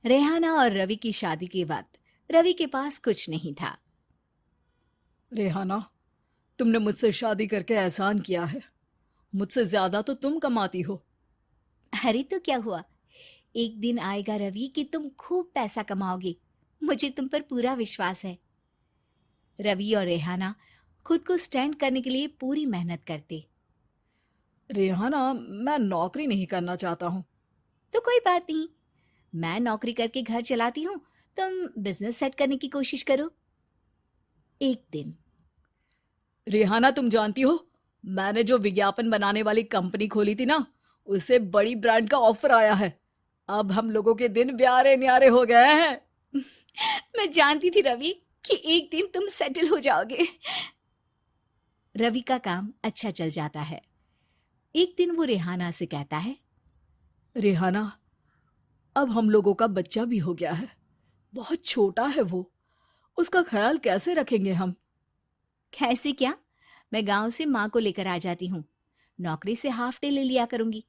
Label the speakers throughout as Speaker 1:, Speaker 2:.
Speaker 1: रेहाना और रवि की शादी के बाद रवि के पास कुछ नहीं था।
Speaker 2: रेहाना, तुमने मुझसे शादी करके एहसान किया है। मुझसे ज्यादा तो तुम कमाती हो।
Speaker 1: अरे तो क्या हुआ, एक दिन आएगा रवि कि तुम खूब पैसा कमाओगे। मुझे तुम पर पूरा विश्वास है। रवि और रेहाना खुद को स्टैंड करने के लिए पूरी मेहनत करते।
Speaker 2: रेहाना, मैं नौकरी नहीं करना चाहता हूँ।
Speaker 1: तो कोई बात नहीं, मैं नौकरी करके घर चलाती हूँ, तुम बिजनेस सेट करने की कोशिश करो। एक दिन
Speaker 2: रेहाना, तुम जानती हो, मैंने जो विज्ञापन बनाने वाली कंपनी खोली थी ना, उसे बड़ी ब्रांड का ऑफर आया है। अब हम लोगों के दिन ब्यारे न्यारे हो गए हैं।
Speaker 1: मैं जानती थी रवि कि एक दिन तुम सेटल हो जाओगे। रवि का काम अच्छा चल जाता है। एक दिन वो रेहाना से कहता है,
Speaker 2: रेहाना, अब हम लोगों का बच्चा भी हो गया है। बहुत छोटा है वो। उसका ख्याल कैसे रखेंगे हम?
Speaker 1: कैसे क्या, मैं गांव से माँ को लेकर आ जाती हूँ। नौकरी से हाफ डे ले लिया करूंगी।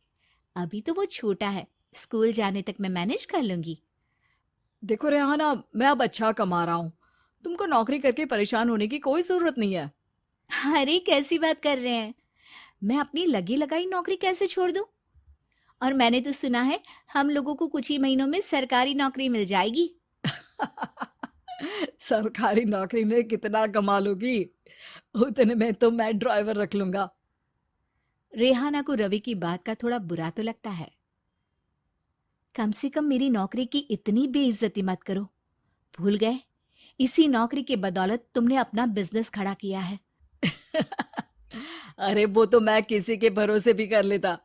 Speaker 1: अभी तो वो छोटा है, स्कूल जाने तक मैं मैनेज कर लूंगी।
Speaker 2: देखो रेहाना, मैं अब अच्छा कमा रहा हूँ। तुमको नौकरी करके परेशान होने की कोई जरूरत नहीं है।
Speaker 1: अरे कैसी बात कर रहे हैं, मैं अपनी लगी लगाई नौकरी कैसे छोड़ दूं? और मैंने तो सुना है हम लोगों को कुछ ही महीनों में सरकारी नौकरी मिल जाएगी।
Speaker 2: सरकारी नौकरी में कितना कमा लोगी? उतने में तो मैं ड्राइवर रख लूंगा।
Speaker 1: रेहाना को रवि की बात का थोड़ा बुरा तो लगता है। कम से कम मेरी नौकरी की इतनी बेइज्जती मत करो। भूल गए, इसी नौकरी के बदौलत तुमने अपना बिजनेस खड़ा किया है।
Speaker 2: अरे वो तो मैं किसी के भरोसे भी कर लेता।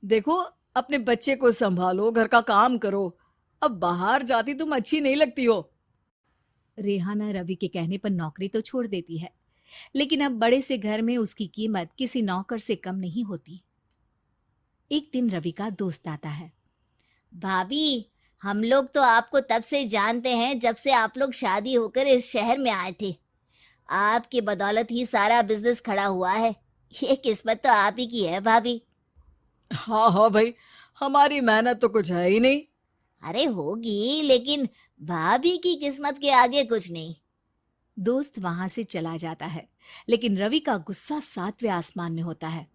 Speaker 2: देखो, अपने बच्चे को संभालो, घर का काम करो। अब बाहर जाती तुम अच्छी नहीं लगती हो।
Speaker 1: रेहाना रवि के कहने पर नौकरी तो छोड़ देती है, लेकिन अब बड़े से घर में उसकी कीमत किसी नौकर से कम नहीं होती। एक दिन रवि का दोस्त आता है। भाभी, हम लोग तो आपको तब से जानते हैं जब से आप लोग शादी होकर इस शहर में आए थे। आपकी बदौलत ही सारा बिजनेस खड़ा हुआ है। ये किस्मत तो आप ही की है भाभी।
Speaker 2: हाँ हाँ भाई, हमारी मेहनत तो कुछ है ही नहीं।
Speaker 1: अरे होगी, लेकिन भाभी की किस्मत के आगे कुछ नहीं। दोस्त वहां से चला जाता है, लेकिन रवि का गुस्सा सातवें आसमान में होता है।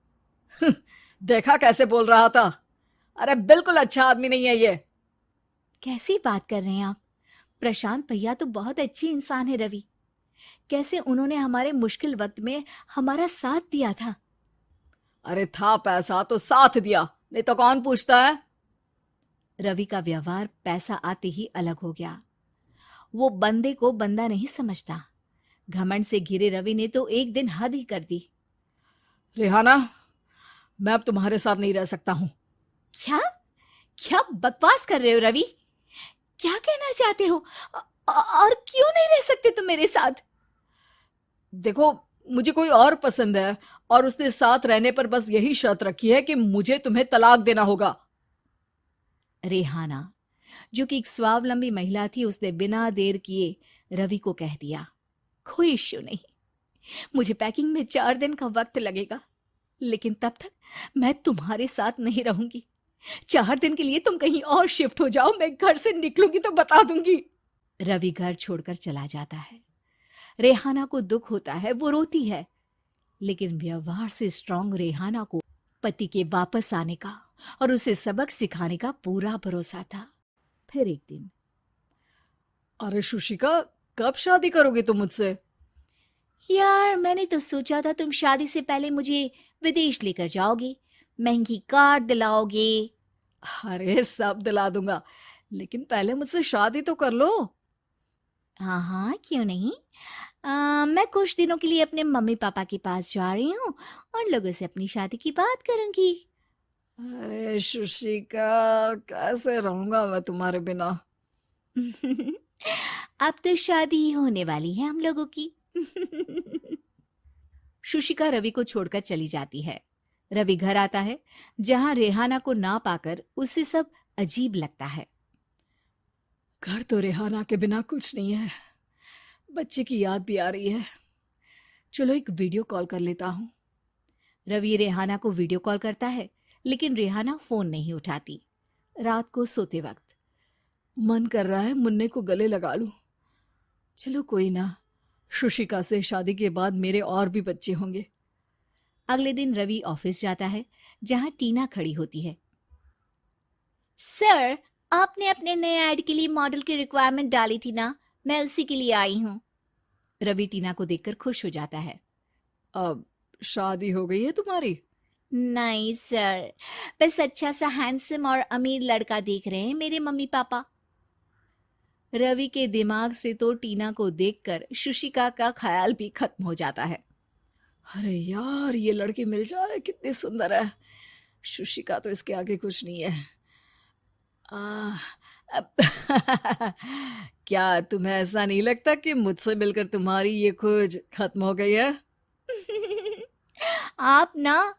Speaker 2: देखा कैसे बोल रहा था? अरे बिल्कुल अच्छा आदमी नहीं है ये।
Speaker 1: कैसी बात कर रहे हैं आप? प्रशांत भैया तो बहुत अच्छे इंसान है रवि। कैसे उन्होंने हमारे मुश्किल वक्त में हमारा साथ दिया था।
Speaker 2: अरे था पैसा तो साथ दिया, नहीं तो कौन पूछता है?
Speaker 1: रवि का व्यवहार पैसा आते ही अलग हो गया। वो बंदे को बंदा नहीं समझता। घमंड से घिरे रवि ने तो एक दिन हद ही कर दी।
Speaker 2: रेहाना, मैं अब तुम्हारे साथ नहीं रह सकता हूँ।
Speaker 1: क्या क्या बकवास कर रहे हो रवि? क्या कहना चाहते हो? और क्यों नहीं रह सकते तुम मेरे साथ?
Speaker 2: देखो, मुझे कोई और पसंद है, और उसने साथ रहने पर बस यही शर्त रखी है कि मुझे तुम्हें तलाक देना होगा।
Speaker 1: रेहाना, जो कि एक स्वावलंबी महिला थी, उसने बिना देर किए रवि को कह दिया, कोई इश्यू नहीं, मुझे पैकिंग में 4 दिन का वक्त लगेगा, लेकिन तब तक मैं तुम्हारे साथ नहीं रहूंगी। 4 दिन के लिए तुम कहीं और शिफ्ट हो जाओ, मैं घर से निकलूंगी तो बता दूंगी। रवि घर छोड़कर चला जाता है। रेहाना को दुख होता है, वो रोती है, लेकिन व्यवहार से स्ट्रांग रेहाना को पति के वापस आने का और उसे सबक सिखाने का पूरा भरोसा था। फिर एक दिन,
Speaker 2: अरे शुशिका, कब शादी करोगे तुम मुझसे?
Speaker 1: यार मैंने तो सोचा था तुम शादी से पहले मुझे विदेश लेकर जाओगे, महंगी कार दिलाओगे।
Speaker 2: अरे सब दिला दूंगा, लेकिन पहले मुझसे शादी तो कर लो।
Speaker 1: हाँ हाँ, क्यों नहीं। मैं कुछ दिनों के लिए अपने मम्मी पापा के पास जा रही हूँ और लोगों से अपनी शादी की बात करूंगी।
Speaker 2: अरे शुशिका, कैसे रहूंगा मैं तुम्हारे बिना?
Speaker 1: अब तो शादी ही होने वाली है हम लोगों की। शुशिका रवि को छोड़कर चली जाती है। रवि घर आता है, जहां रेहाना को ना पाकर उसे सब अजीब लगता है।
Speaker 2: घर तो रेहाना के बिना कुछ नहीं है। बच्चे की याद भी आ रही है। चलो एक वीडियो कॉल कर लेता हूँ।
Speaker 1: रवि रेहाना को वीडियो कॉल करता है, लेकिन रेहाना फोन नहीं उठाती। रात को सोते वक्त
Speaker 2: मन कर रहा है मुन्ने को गले लगा लूं। चलो कोई ना, शुशिका से शादी के बाद मेरे और भी बच्चे होंगे।
Speaker 1: अगले दिन रवि ऑफिस जाता है, जहां टीना खड़ी होती है। सर, आपने अपने नए ऐड के लिए मॉडल की रिक्वायरमेंट डाली थी ना, मैं उसी के लिए आई हूँ। रवि टीना को देखकर खुश हो जाता है।
Speaker 2: अब शादी हो गई है तुम्हारी?
Speaker 1: नहीं सर, बस अच्छा सा हैंडसम और अमीर लड़का देख रहे हैं मेरे मम्मी पापा। रवि के दिमाग से तो टीना को देखकर शुशिका का ख्याल भी खत्म हो जाता है।
Speaker 2: अरे यार, ये लड़की मिल जाए कितनी सुंदर है। शुशिका तो इसके आगे कुछ नहीं है। आ, अब क्या तुम्हें ऐसा नहीं लगता कि मुझसे मिलकर तुम्हारी ये खोज खत्म हो गई है?
Speaker 1: आप ना